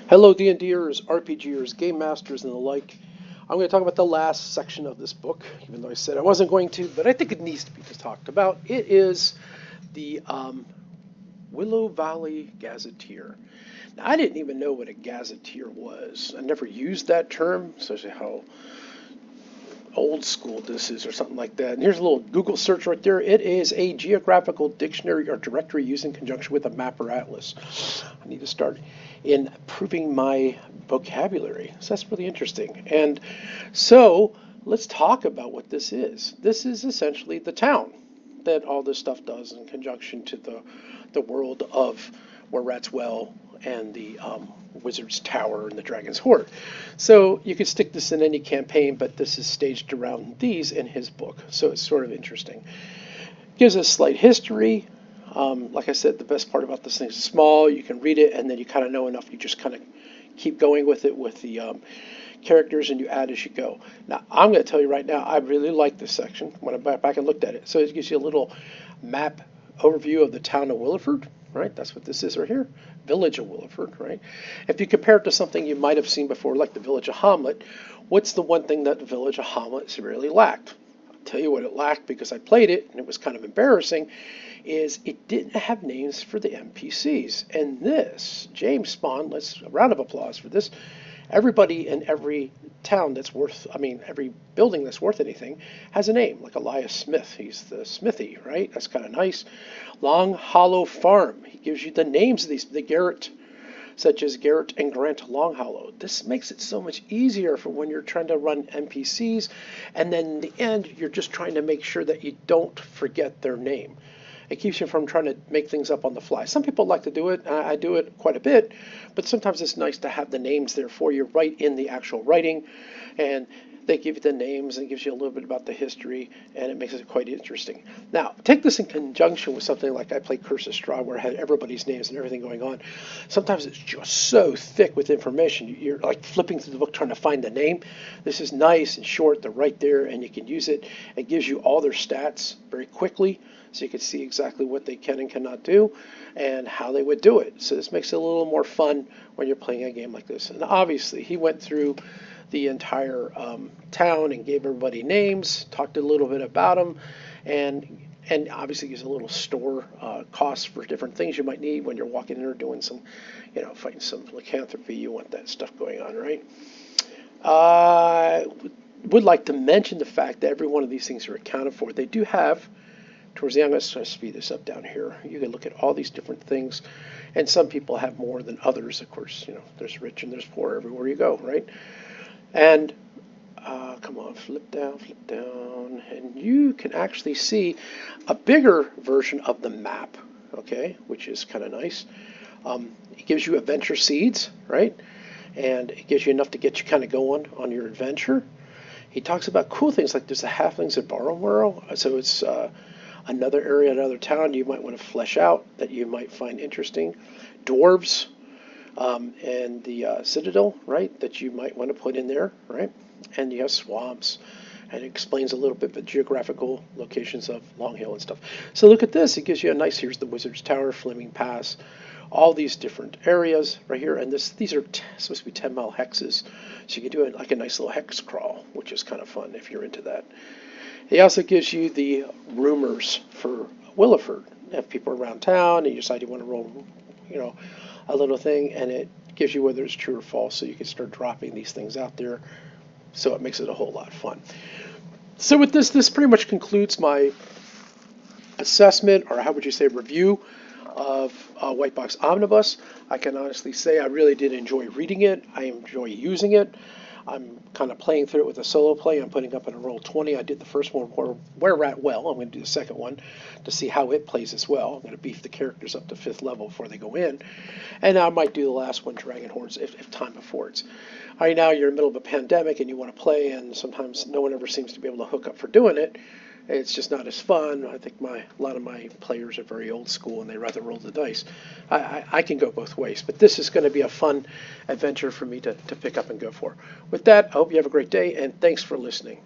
Hello D&Ders, RPGers, Game Masters, and the like. I'm going to talk about the last section of this book, even though I said I wasn't going to, but I think it needs to be talked about. It is the Willow Valley Gazeteer. Now, I didn't even know what a gazetteer was. I never used that term, especially how old school this is or something like that. And here's a little Google search right there. It is a geographical dictionary or directory used in conjunction with a map or atlas. I need to start improving my vocabulary. So that's really interesting. And so let's talk about what this is. This is essentially the town that all this stuff does in conjunction to the world of where rats well and the Wizard's Tower and the Dragon's Hoard. So you could stick this in any campaign, but this is staged around these in his book. So it's sort of interesting. Gives us slight history. Like I said, the best part about this thing is small. You can read it, and then you kind of know enough. You just kind of keep going with it with the characters, and you add as you go. Now, I'm going to tell you right now, I really like this section when I went back and looked at it. So it gives you a little map overview of the town of Willoford, right? That's what this is right here. Village of Willoford, right? If you compare it to something you might have seen before, like the Village of Hamlet, what's the one thing that the Village of Hamlet severely lacked? I'll tell you what it lacked because I played it, and it was kind of embarrassing, is it didn't have names for the NPCs. And this, James Spahn, let's a round of applause for this. Everybody in every town that's worth, every building that's worth anything has a name, like Elias Smith. He's the smithy, right? That's kind of nice. Long Hollow Farm. He gives you the names of these, the Garrett, such as Garrett and Grant Long Hollow. This makes it so much easier for when you're trying to run NPCs, and then in the end, you're just trying to make sure that you don't forget their name. It keeps you from trying to make things up on the fly. Some people like to do it. I do it quite a bit, but sometimes it's nice to have the names there for you right in the actual writing, and they give you the names and it gives you a little bit about the history, and it makes it quite interesting. Now, take this in conjunction with something like I played Curse of Straw, where I had everybody's names and everything going on. Sometimes it's just so thick with information. You're like flipping through the book trying to find the name. This is nice and short. They're right there, and you can use it. It gives you all their stats very quickly, so you can see exactly what they can and cannot do and how they would do it. So this makes it a little more fun when you're playing a game like this. And obviously, he went through the entire town and gave everybody names, talked a little bit about them, and obviously gives a little store cost for different things you might need when you're walking in or doing some, fighting some lycanthropy. You want that stuff going on, right? Would like to mention the fact that every one of these things are accounted for. They do have, towards the end, I'm going to speed this up down here. You can look at all these different things, and some people have more than others. Of course, there's rich and there's poor everywhere you go, right? And come on, flip down, and you can actually see a bigger version of the map, okay, which is kind of nice. It gives you adventure seeds, right? And it gives you enough to get you kind of going on your adventure. He talks about cool things like there's the halflings at Barrowmorrow, so it's another area, another town you might want to flesh out that you might find interesting. Dwarves, and the Citadel, right, that you might want to put in there, right? And you have swamps, and it explains a little bit the geographical locations of Long Hill and stuff. So look at this. It gives you a nice, here's the Wizard's Tower, Fleming Pass, all these different areas right here. And these are supposed to be 10-mile hexes. So you can do it like a nice little hex crawl, which is kind of fun if you're into that. He also gives you the rumors for Willoford. If people are around town and you decide you want to roll, a little thing, and it gives you whether it's true or false, so you can start dropping these things out there. So it makes it a whole lot of fun. So with this pretty much concludes my assessment, or how would you say, review of White Box Omnibus. I can honestly say I really did enjoy reading it. I enjoy using it. I'm kind of playing through it with a solo play. I'm putting up in a roll 20. I did the first one where rat well. I'm going to do the second one to see how it plays as well. I'm going to beef the characters up to 5th level before they go in. And I might do the last one, Dragon Hordes, if time affords. Right now you're in the middle of a pandemic and you want to play, and sometimes no one ever seems to be able to hook up for doing it. It's just not as fun. I think a lot of my players are very old school and they rather roll the dice. I can go both ways, but this is going to be a fun adventure for me to pick up and go for. With that, I hope you have a great day, and thanks for listening.